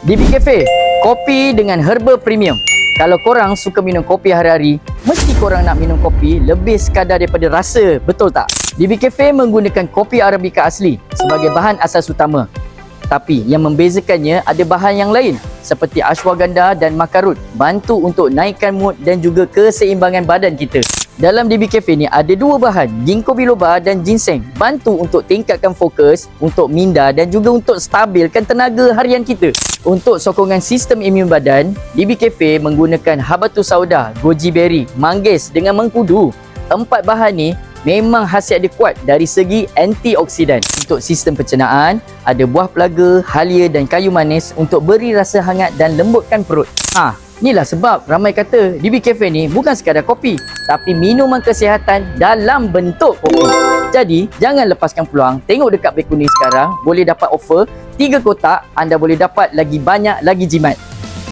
DB Cafe, kopi dengan herba premium. Kalau korang suka minum kopi hari-hari, mesti korang nak minum kopi lebih sekadar daripada rasa, betul tak? DB Cafe menggunakan kopi Arabica asli sebagai bahan asas utama. Tapi yang membezakannya ada bahan yang lain seperti ashwagandha dan makarut, bantu untuk naikkan mood dan juga keseimbangan badan kita. Dalam DB Cafe ni ada dua bahan, ginkgo biloba dan ginseng, bantu untuk tingkatkan fokus, untuk minda dan juga untuk stabilkan tenaga harian kita. Untuk sokongan sistem imun badan, DB Cafe menggunakan habatus sauda, goji berry, manggis dengan mengkudu. Empat bahan ni memang khasiat dia kuat dari segi antioksidan. Untuk sistem pencernaan, ada buah pelaga, halia dan kayu manis untuk beri rasa hangat dan lembutkan perut. Inilah sebab ramai kata DB Cafe ni bukan sekadar kopi, tapi minuman kesihatan dalam bentuk kopi. Jadi, jangan lepaskan peluang. Tengok dekat beg kuning sekarang, boleh dapat offer 3 kotak, anda boleh dapat lagi banyak lagi jimat.